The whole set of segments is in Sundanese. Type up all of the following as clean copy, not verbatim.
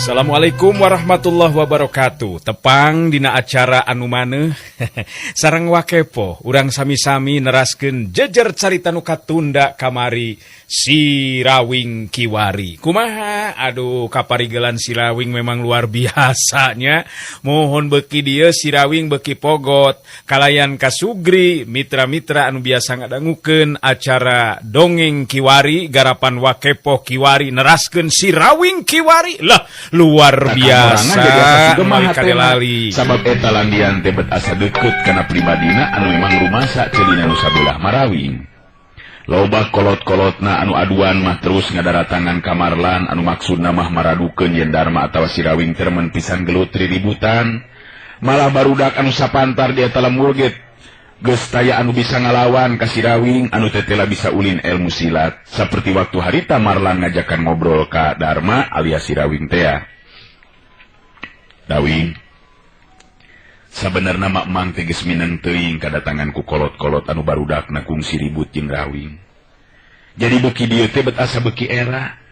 Assalamualaikum warahmatullahi wabarakatuh. Tepang dina acara anu maneh sareng wakepo urang sami-sami neraskeun jejer carita nu katunda kamari si Rawing Kiwari. Kumaha? Aduh, kaparigelan si Rawing memang luar biasanya. Mohon beuki dieu si Rawing beuki pogot kalayan kasugri mitra-mitra anu biasa ngadangukeun acara dongeng Kiwari garapan wakepo Kiwari neraskeun si Rawing Kiwari. Lah luar biasa malika lali sabab eta landian tebet asa deukeut kana pribadina anu memang rumasa ceulina nu sabelah Marawing. Loba kolot-kolotna anu aduan mah terus ngadaratangan kamarlan anu maksudna mah maradukeun yen Darma atawa si Rawing termen pisan gelut ributan. Malah barudak anu sapantar di eta lembur get geus taya anu bisa ngalawan ka si Rawing anu tetela bisa ulin ilmu silat. Saperti waktu harita Marlan ngajakan ngobrol ka Darma alias si Rawing teh. Dawing, sabenerna mak mang teh geus mineng teuing kadatangan ku kolot-kolot anu barudakna kungsi ribut jeung Rawing. Jadi beuki dieu teh bet asa beuki era.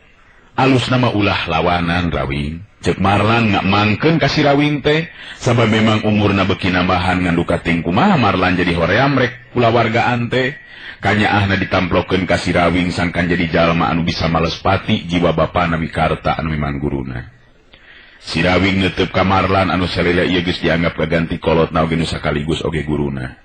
Alusna mah ulah lawanan Rawing. Cek Marlan ngak mangkeun ka si Rawing teh, sabab memang umurna beuki nambahan ngan duka ting kumaha Marlan jadi hoream rek kulawargaan teh. Kanyaahna ditamplokeun ka si Rawing sangkan jadi jalma anu bisa malespati jiwa bapana mikarta anu memang guruna. Si Rawing neuteup ka Marlan anu salela ieu geus dianggap kaganti kolotna oge nu sakaligus oge guruna.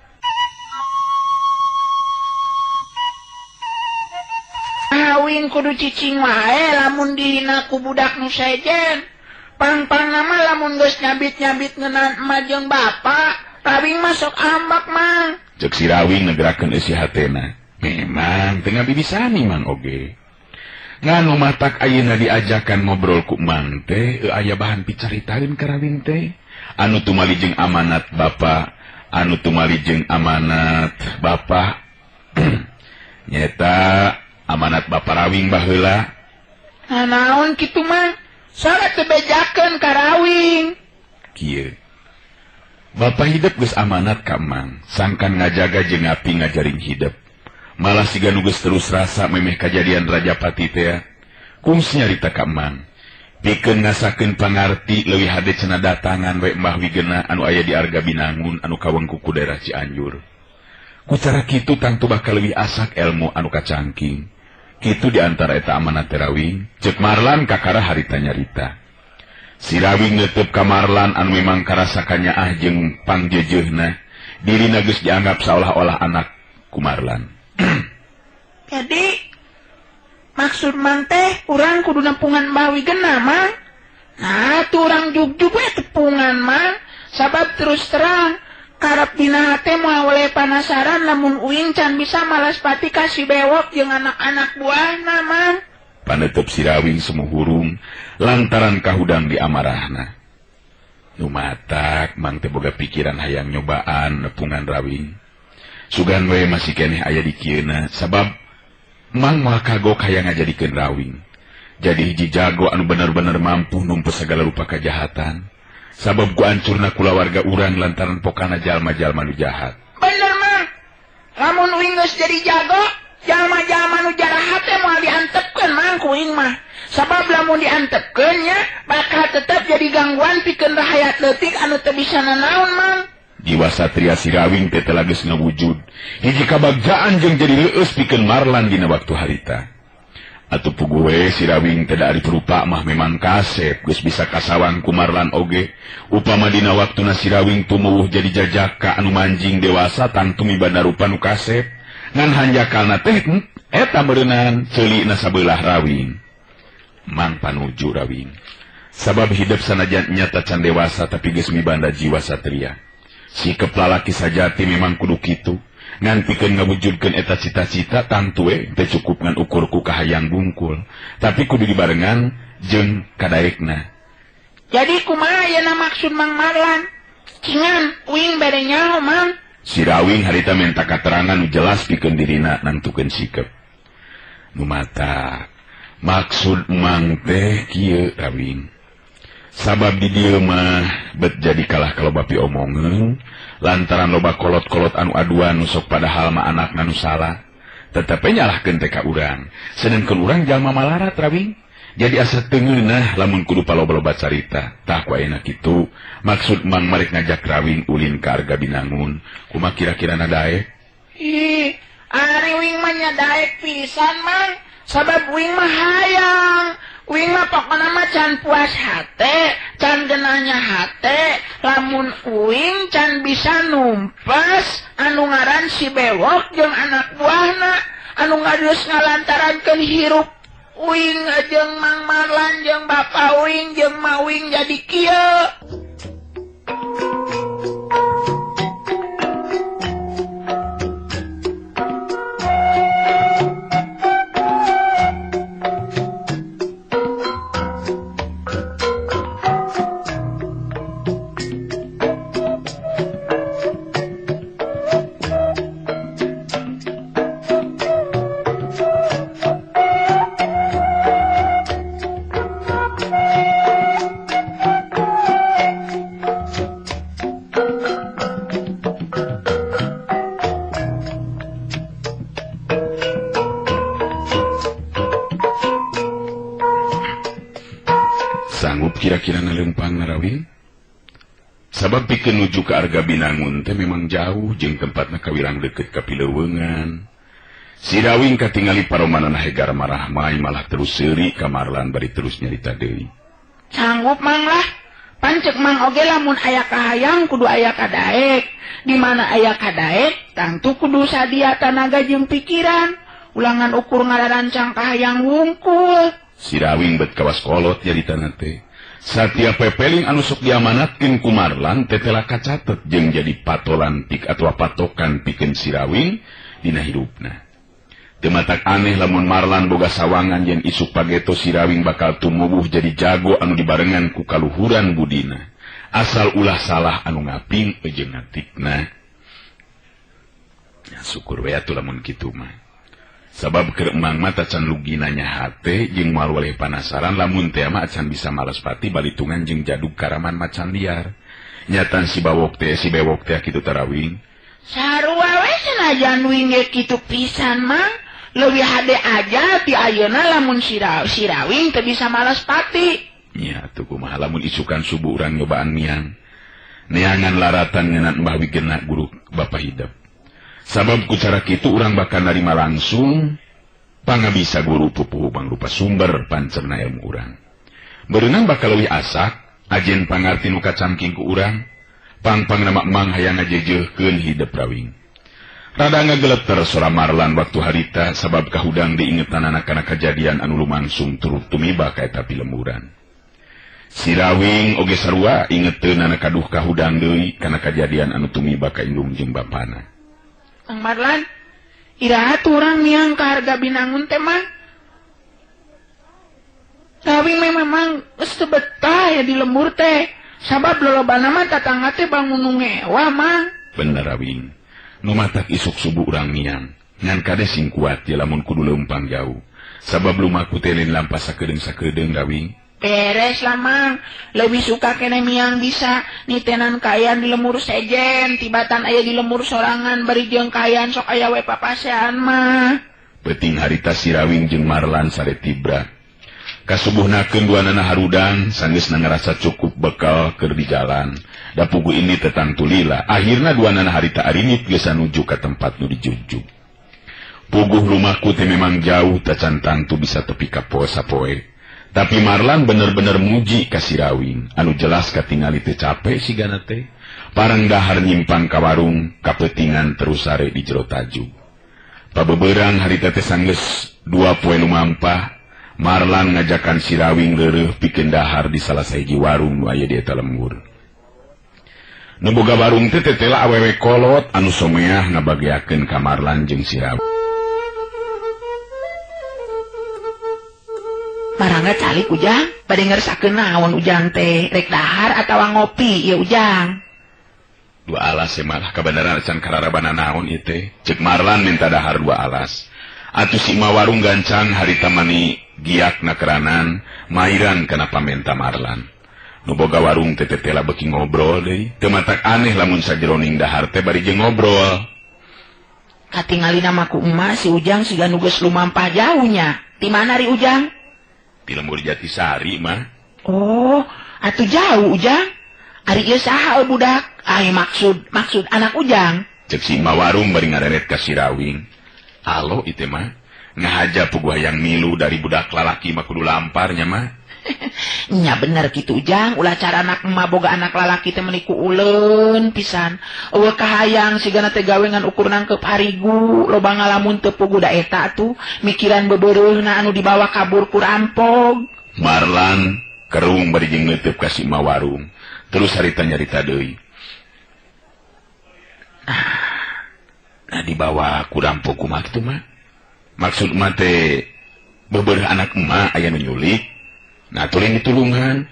Rawing kudu cicing wae lamun dihina ku budak nu sejen. Pang-pang nama lamun geus nyabit-nyabit ngeunaan emak jeung bapa, Rawing masuk ambak mang. Cek si Rawing negerakeun isi hatena. Memang teu ngabibisani mang oge. Nganu matak ayeuna diajakan ngobrol ku mang teh aya bahan picaritaeun ka Rawing teh. Anu tumali jeung amanat bapa, nyeta amanat bapa Rawing baheula. Nah naon kitu mang? Salah teu bejakeun ka Rawing. Kieu. Bapa hidup geus amanat ka mang, sangkan ngajaga jeung api ngajaring hidup. Malah siga nu geus terus rasa memeh kajadian Rajapati teh. Kungsi nyarita ka mang. Pikeun ngasakeun pangarti leuwih hade cenah datangan we Mbah Wigena anu aya di Arga Binangun anu kawengku ku daerah Cianjur. Ku cara kitu tangtu bakal leuwih asak ilmu anu kacangking. Kitu di antara eta amanat Rawing, cek Marlan kakara harita nyarita. Si Rawing neuteup ka Marlan anu memang karasa kanyaah jeung pangjejeuna, dirina geus dianggap saolah-olah anak ku Marlan. Jadi maksud mang teh urang kudu nempungan Mbah Wigena mang. Nah tuh urang jugjug we tepungan mang, sabab terus terang karep dina hate moal we panasaran lamun uing can bisa malespati ka si bewok jeung anak-anak buahna mang. Paneuteub si Rawing sumuhurung lantaran kahudang di amarahna. Nu matak mang teh boga pikiran hayang nyobaan nepungan Rawing. Sugan we masih keneh aya di kieuna sabab mang moal kagok hayang ngajadikeun Rawing. Jadi hiji jago anu bener-bener mampu numpu sagala rupa kajahatan. Sabab ku ancurna kulawarga urang lantaran pokana jalma-jalma nu jahat. Bener mang. Lamun uing geus jadi jago, jalma-jalma nu jahat teh moal diantepkeun mang ku uing mah. Sabab lamun diantepkeun nya bakal tetep jadi gangguan pikeun rahayat leutik anu teu bisa nanaon mang. Jiwa satria si Rawing teh telah geus ngawujud. Hiji kabagjaan jeung jadi leueus pikeun Marlan dina waktu harita. Atuh puguh we si Rawing teh da ari perupa mah memang kasep geus bisa kasawang ku Marlan oge. Upama dina waktuna si Rawing tumuwuh jadi jajaka anu manjing dewasa tangtu mibanda rupa nu kasep. Ngan hanjakalna teh eta meureunan ceulina sabelah Rawing. Mang panuju Rawing. Sabab hidup sanajan nyata can dewasa tapi geus mibanda jiwa satria. Sikep lalaki sajati memang kudu kitu. Ngan pikeun ngawujudkeun eta cita-cita tangtu we teu cukup ngan ukurku kahayang bungkul, tapi kudu dibarengan jeung kadaekna. Jadi kumaha yeuna maksud Mang Marlan? Cingan uing bade nyaho mang? Si Rawing harita menta katerangan nu jelas pikeun dirina nantukeun sikep. Nu mata maksud mang teh kieu Rawing. Sabab di dieu mah bet jadi kalah kaloba pi omongeun lantaran loba kolot-kolot anu aduan nu sok padahal mah anakna nu salah. Tetapi nyalahkeun teh ka urang. Sedengkeun urang jalma malarat Rawing. Jadi asa tengeunah lamun kudu paloba-loba carita. Tah ku ayeuna kitu, maksud Mang marek ngajak Rawing ulin ka Arga Binangun. Kumaha kira-kira daek? Ih, ari wing mah nya daek pisan, Mang. Sabab wing mah hayang. Wing mah pokona mah can puas hate, can genanya hate. Lamun uing can bisa numpas anu ngaran si Bewok jeung anak buahna anu ngadeus ngalantarankeun hirup uing jeung Mang Marlan jeung Bapa uing jeung Ma uing jadi kieu. Kira-kira nalempang Rawing? Sabab pikeun nuju ka Arga Binangun teh memang jauh jeung tempatna kawirang deukeut ka Pileuweungan. Si Rawing katingali paromanana Hegar Marahmai malah terus seuri ka Marlan bari terus nyarita deui. Sanggup Mang lah. Pancek Mang oge lamun aya kahayang kudu aya kadaek. Di mana aya kadaek, tangtu kudu sadia tanaga jeung pikiran. Ulangan ukur ngararancang kahayang wungkul. Si Rawing bet kawas kolot nyarita teh. Satia pepeling anu sok diamanatkeun ku Marlan teh telah kacatet jeung jadi patolan pik atawa patokan pikeun si Rawing dina hidupna. Teu matak aneh lamun Marlan boga sawangan yen isuk pageto si Rawing bakal tumubuh jadi jago anu dibarengan ku kaluhuran budina. Asal ulah salah anu ngaping jeung ngatikna. Ya syukur we atuh lamun kitu mah. Sabab keur emang mata can lugi nanya hate jeung moal waleh panasaran lamun teh mah can bisa males pati balitungan jeung jadug karaman macan liar. Nyatan si Bewok teh kitu Rawing. Sarua we sanajan wing ge kitu pisan Mang. Leuwih hade aja ti ayeuna lamun si Rawing teu bisa males pati. Nya atuh kumaha lamun isukan subuh urang nyobaan miang. Neangan laratan ngeunaan Mbah Wigena guru Bapa Hidep. Sabab ku cara kitu urang bakal narima langsung pangabisa guru pupuh mangrupa sumber pancerna ilmu urang. Berenang bakal leuwih asak ajen pangarti nu kacamking ku urang pang-pangna Mang hayang ngajejeuhkeun hidep Rawing. Rada ngageleter sora Marlan waktu harita sabab kahudang diingetan anak-anak kejadian anu lumangsung turut tumiba ka eta pilemuran. Si Rawing oge sarua ingeteun anak kaduh kahudang deui kana kejadian anu tumiba ka indung jeung bapana. Mang Marlan, iraha tuh orang miang ke Arga Binangun teh Mang. Rawing memang geus teu betah ya di lembur teh. Sabab lolobana mah tatangga teh bangun nu ngewa Mang. Bener Rawing. Nu matak isuk subuh urang miang. Ngan kade sing kuat ya lamun kudu leumpang jauh. Sabab lumaku teh lin lampas sakedeung Rawing. Beres lah Mang. Lebih suka kene miang bisa nitenan kayan di lemur sejen. Tibatan aya di lemur sorangan bari jeung kayan sok aya we papasean mah. Penting harita si Rawing jeung Marlan sare tibra. Kasubuhnakeun duanana harudang sanggeus ngarasa cukup bekal keur di jalan. Da pugu ini tetangtu lila. Akhirna duanana harita arinit geus nuju ka tempat nu dijujuk. Puguh rumahku teh memang jauh tacan tangtu bisa tepi ka poe. Tapi Marlan bener-bener muji ka si Rawing, anu jelas katingali teu capek sigana teh. Parang dahar nyimpang ka warung, kapetingan terus sare di jero tajuk. Pabebeurang harita teh sanggeus 2 poe lumampah, Marlan ngajakan si Rawing leureuh pikeun dahar di salah sahiji warung nu aya di eta lembur. Nu boga warung teh tetela awewe kolot anu someah ngabagiakeun ka Marlan jeung si Rawing. Marangga calik Ujang, bade ngeresakeun naon Ujang teh, rek dahar atawa ngopi ya Ujang. 2 alas malah kabeneran can kararabana naon ieu teh. Ceuk Marlan minta dahar 2 alas. Atuh si ma warung gancang harita mani giakna keranan, mairan kana pamenta Marlan. Nu boga warung teh tetela beuki ngobrol deui, teu matak aneh lamun sajeroning dahar teh bari jeung ngobrol. Katingalina mah ku emak si Ujang siga nu geus lumampah jauhnya. Di mana ri Ujang? di lembur Jatisari mah. Oh, atuh jauh Ujang. Ari ieu saha budak? Ai maksud anak Ujang. Cek si Mawarung bari ngareret ka Sirawing. Alo itu mah ngahaja puguh hayang milu dari budak lalaki mah kudu lamparnya mah. Nya bener gitu Ujang, ulah cara anak emak boga anak lalaki teh meniku uleun pisan. Eueuh kahayang sigana teh gawe ngan ukur nangkep harigu, loba ngalamun teu puguh da eta tuh, mikiran bebeureuhna anu dibawa kabur ku rampog. Marlan kerung bari jeung neuteub ka si Mawarung. Terus harita nyarita deui. Nah dibawa ku rampog kumaha kitu mah. Maksud mah teh bebeureuh anak emak aya nu nyulik. Nah, tulen ditulungan.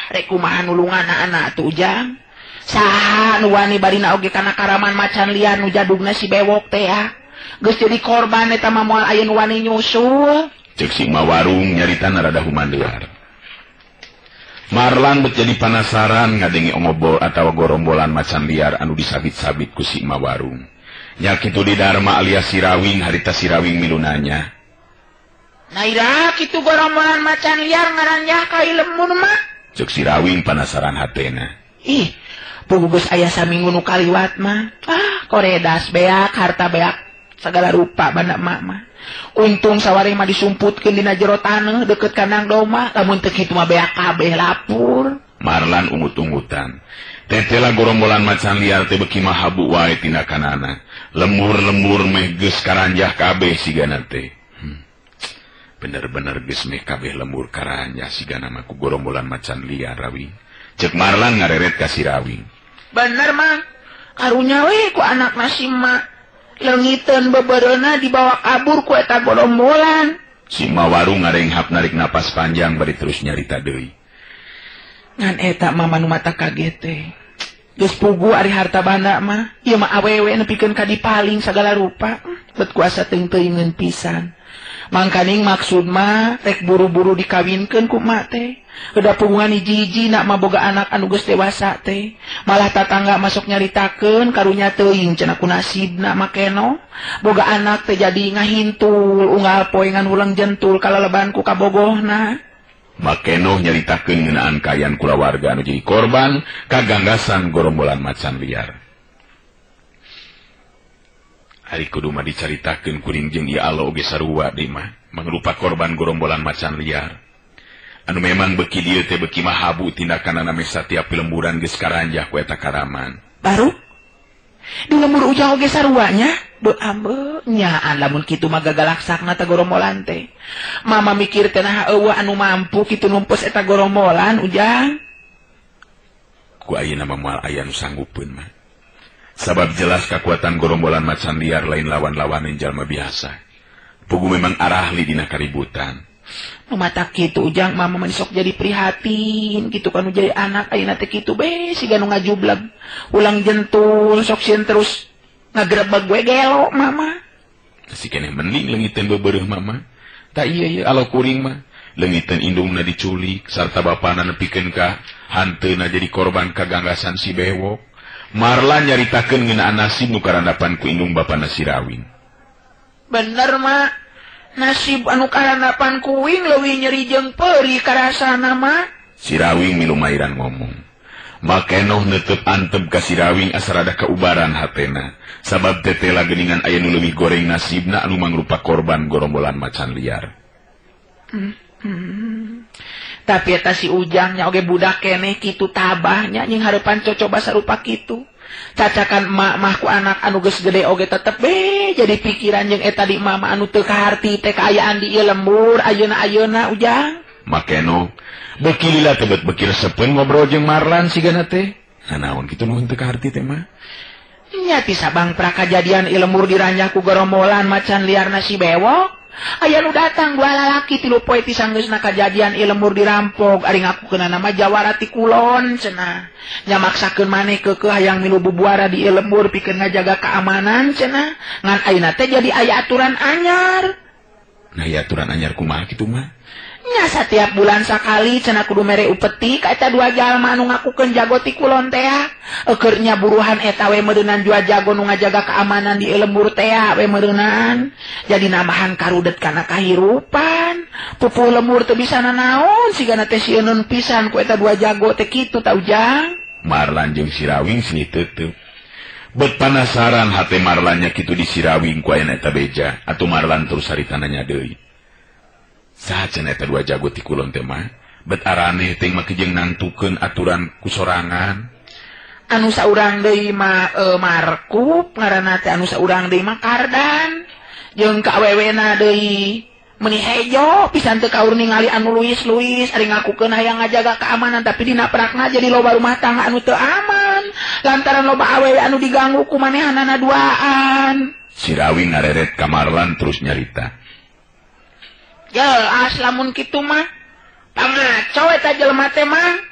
Rek kumaha nulungan anak tuh Ujang. Saha nu wani barina oge kana karaman macan liar nu jadugna si bewok teh ya. Geus jadi korban eta mah moal aya nu wani nyusul. Cek si Mawarung nyaritana rada humandeuar. Marlan bet jadi penasaran ngadengi omobol atawa gorombolan macan liar anu disabit-sabit ku si Mawarung. Nya kitu di Dharma alias Sirawing harita Sirawing milunanya. Naira kitu gorombolan macan liar ngaranjah ka ilmun mah. Cek Sirawing penasaran hatena. Ih, puguh geus aya saminggu nu kaliwat mah. Koredas beak, harta beak, segala rupa banda emak mah. Untung sawari mah disumputkeun dina jero taneuh deukeut kandang domba, lamun teu kitu mah beak kabeh lapur. Marlan ungut-ungutan. Tetela gorombolan macan liar teh beuki mah habu wae tindakanana. Lembur-lembur meh geus karanjah kabeh sigana teh. Bener-bener geus meh kabeh lembur karanjah sigana mah ku gorombolan macan liar Rawing. Cek Marlan ngareret ka Sirawing. Bener mah, karunya we ku anak nasi mah. Leungiteun bebeureuhna dibawa kabur ku eta gorombolan. Si Mawarung ngarenghap narik napas panjang bari terus nyarita deui. Ngan eta mah manu mata kaget teh. Geus puguh ari harta banda mah, ieu mah awewe nepikeun ka dipaling sagala rupa. Bet kuasa teuing-teuingeun pisan. Mangkaning maksud mah rek buru-buru dikawinkeun ku mak teh. Udah puguhan hiji-hiji nak mah boga anak anu geus dewasa teh. Malah tatangga masuk nyaritakeun karunya teuing cenah ku nasibna makeno. Boga anak teh jadi ngahintul unggal poe ngan ulang jentul kalaleban ku kabogohna. Makeno nyaritakeun ngeunaan kayan kulawarga anu jadi korban kaganggasan gorombolan macan liar. Hari kudu mah dicaritakeun kuring jeung ieu alo oge sarua deui mah mangrupa korban gorombolan macan liar. Anu memang beuki dieu teh beuki mah habu tindakanana meh satiap lemburan geus karanjah ku eta karaman. Baru di lembur Ujang oge saruanya, beu ambe nyaan lamun kitu mah gagalaksakna teh gorombolan teh. Mama mikir teh nah eueuh anu mampu kitu numpes eta gorombolan Ujang. Ku ayeuna mah moal aya nu sanggupkeun mah. Sabab jelas kekuatan gorombolan macan liar lain lawan-lawanan jalma biasa. Puguh memang arahli dina kaributan. Nu mata kitu Ujang mama mah sok jadi prihatin kitu kan jadi anak ayeuna teh kitu be siga nu ngajublag. Ulang jentul sok sieun terus ngagrebeg we gelo mama. Si keneh mending leungiteun bebeureuh mama. Ta ieu alo kuring mah leungiteun indungna diculik sarta bapana nepikeun ka hanteuna jadi korban kaganggasan si bewok. Marlan nyaritakeun ngeunaan nasib nu karandapan ku indung bapana Sirawing. Bener mah, nasib anu karandapan kuing leuwih nyeri jeung peuri karasana mah. Sirawing milu mairan ngomong. Makenoh neuteub antep ka Sirawing asa rada kaubaran hatena. Sabab tetela geuningan aya nu leuwih goreng nasibna anu mangrupa korban gorombolan macan liar. Tapi eta si Ujangnya oge budak keneh kitu tabahnya nying hareupan cocoba sarupa kitu. Cacakan emak mah ku anak anu geus gede oge tetep be jadi pikiran jeung eta di mama anu teu kaharti teh kaayaan di ieu lembur ayeuna Ujang. Makeno beuki lila teh beuki resepeun ngobrol jeung Marlan sigana teh. Nanaon kitu nuhun teu kaharti teh mah. Nya ti sabang prakajadian ieu lembur diranjah ku gorombolan macan liarna si bewok. Aya nu datang dua lalaki 3 poe ti sanggeusna kajadian ieu lembur dirampok ari ngakukeunana nama jawara ti kulon cenah. Nya maksakeun maneh keukeuh hayang milu bubuara di ieu lembur pikeun ngajaga keamanan cenah. Ngan ayeuna teh jadi aya aturan anyar. Nah, ieu aturan anyar kumaha kitu mah? Nya setiap bulan sakali cenah kudu mere upeti ka eta 2 jalma anu ngakukeun jago ti kulon teh. Keur nya buruhan eta we meureunan jua jago nu ngajaga keamanan di ieu lembur teh we meureunan. Jadi nambahan karudet kana kahirupan. Pupuh lemur teu bisa nanaon sigana teh sieun pisan ku eta dua jago teh kitu ta Ujang. Marlan jeung Sirawing sini teuteub. Bet panasaran hate Marlannya kitu di Sirawing ku aya eta beja, atuh Marlan terus harita nanya deui. Saha cenah eta dua jago ti kulon teh mah? Bet arane teh make jeung nantukeun aturan ku sorangan. Anu saurang deui mah Markup, ngaranna teh anu saurang deui mah Kardan. Jeung ka awewena deui meuni hejo pisan teu kaur ningali anu luis-luis ari ngakukeun hayang ngajaga keamanan tapi dina prakna jadi loba rumah tangga anu teu aman lantaran loba awewe anu diganggu ku manehanana duaan. Sirawing ngareret ka Marlan terus nyarita. Jelas lamun kitu mah pangaco eta jelema teh mah.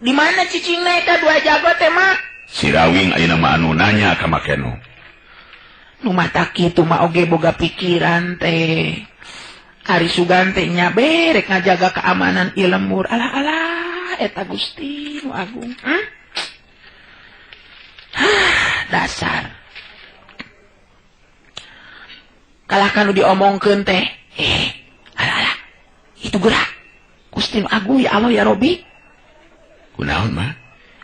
Di mana cicingna eta dua jago teh mah? Sirawing ayeuna mah anu nanya ka Makeno. Nu mata kitu mah oge boga pikiran teh. Ari Sugan teh nya berek ngajaga keamanan ieu lemur. Alah eta Gusti nu agung. Dasar. Kalah kanu diomongkeun teh. Alah. Itu gerak. Gusti nu agung ya Allah ya Robi. Kunaon mah?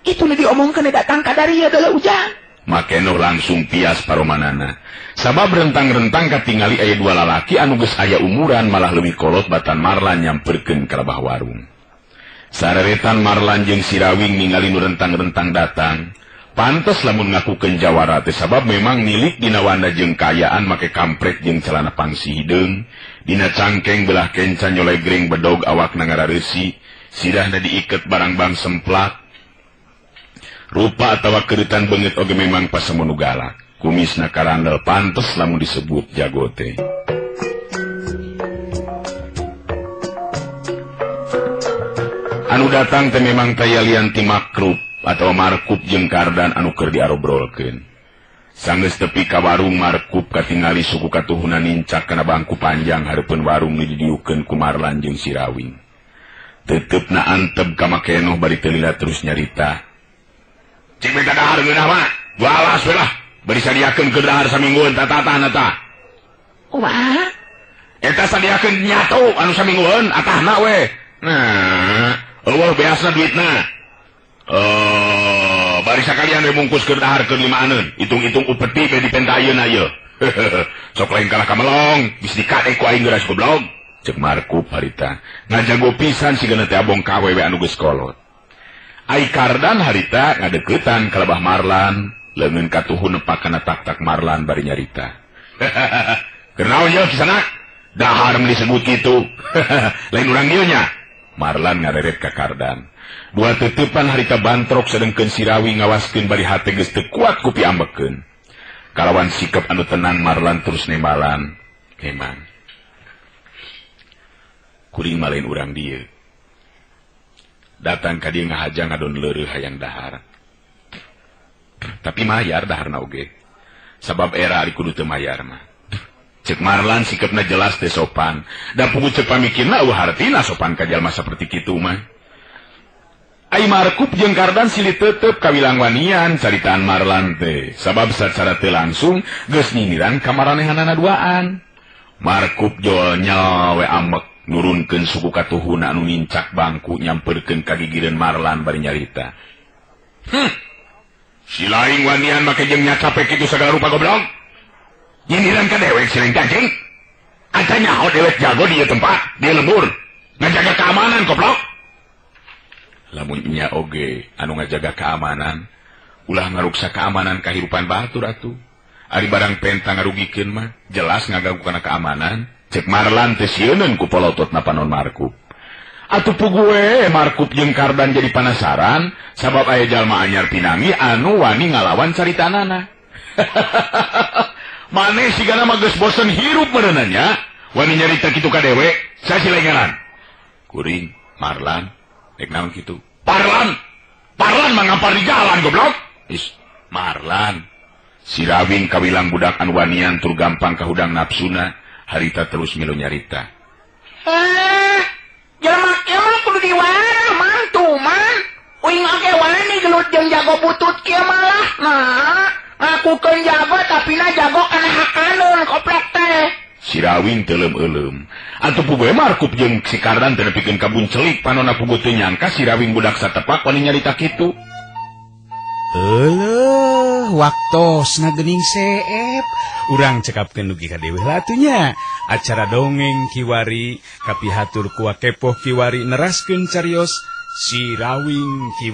Itu nu diomongkeun datang ka dari adalah Ujang. Makeno langsung pias paromanana. Sabab rentang-rentang katingali aya dua lalaki anu geus aya umuran malah leuwih kolot batan Marlan nyamperkeun ka lebah warung. Sareretan Marlan jeung Sirawing ningali nu rentang-rentang datang. Pantes lamun ngakukeun jawara teh sabab memang milik dina wanda jeung kayaan make kampret jeung celana pangsi hideung, dina cangkeng belah kenca nyoleh greng bedog awakna ngarareusi, sirahna diiket barang bang semplak. Rupa atawa keritan beungeut oge memang pasemonu galak. Kumisna karandel pantes lamun disebut jago teh. Anu datang teh memang tayalian ti Makrup atawa Markup jeung Kardan anu keur diarobrolkeun. Sanggeus tepi ka warung Markup katingali suku katuhuna nincak kana bangku panjang hareupeun warung nu didiukeun ku Marlan jeung Sirawing. Teteupna antep ka Makeno bari teu lila terus nyarita. Cik minta dahar geunah mah, balas we lah, bari sadiakeun keur dahar saminggueun tatatan eta. Kumaha? Eta sadiakeun nyato anu saminggueun atahna we. Nah, eueuh beasna duitna. Bari sakalian we bungkus keur dahar keur limaaneun, hitung-hitung upeti be dipentayeun ayeuna. Sok lain kalah kamelong, bis dikade ku aing geuras goblok. Cek Markup harita, ngajago pisan sigana teh abong ka awewe anu geus kolot. Ai Kardan harita ngadeuketan ka lebah Marlan, leungeun katuhun nepak kana tak-tak Marlan bari nyarita. Keur naon ye kisanak? Dahar mah disebut kitu. Lain urang ieu nya. Marlan ngareret ka Kardan. Dua teutepan harita bantrok sedengkeun Sirawing ngawaskeun bari hate geus teu kuat ku piambekeun. Kalawan sikap anu tenang Marlan terus nembalan. Memang. Kuring mah lain urang dieu. Datang ka dieu ngahajang ngadon leureuh hayang dahar. Tapi mayar daharna oge. Sabab era ari kudu teu mayar mah. Cek Marlan sikapna jelas teh sopan. Da puguh cek pamikirna eueuh hartina sopan ka jalma saperti kitu mah. Ai Markup jeung Kardan silih teuteup kawilang wanian caritaan Marlan teh. Sabab sacara teu langsung geus nyindiran ka maranehanana duaan. Markup jolnya we ambek nurunkeun suku katuhuna anu nincak bangku nyamperkeun ka gigireun Marlan bari nyarita. Si laing wanian make jeung nya capek kitu sagala rupa goblok. Nyindiran ka dewek si laing cacing. Anta nyaho dewek jago di ieu tempat, di lembur. Ngajaga keamanan goblok. Lamun nya oge anu ngajaga keamanan, ulah ngaruksa keamanan kahirupan batur atuh. Ari barang penta ngarugikeun mah jelas ngaganggu kana keamanan. Cek Marlan teh sieun ku polototna panon Markup. Atuh puguh Markup jeung Kardan jadi penasaran sabab aya jalma anyar pinami anu wani ngalawan caritanana. Maneh sigana mah geus bosen hirup meureunanya, wani nyarita kitu ka dewe, sasilengaran. Kuring Marlan, dek naon kitu? Parlan mah ngampar di jalan goblok. Is Marlan. Sirawing kawilang budak anu wanian tur gampang ka hudang nafsuna. Harita terus milu nyarita. Jelema emang kudu diwana mantu man. Uing ake wani gelut jeung jago butut kieu malah. Nah, ngakukeun jago tapi na jago kana hakaneun koplek teh. Sirawing teu leum-euleum. Atuh puguh markup jeung si Kardan teu nepikeun kabun celik panonna puguh teu nyangka si Rawing budak satepak wani nyarita kitu. Waktosna geuning seep. Urang cekapkeun dugi ka dewe latunya. Acara dongeng kiwari kapihatur ku Wakepoh kiwari neraskeun carios si Rawing kiwari.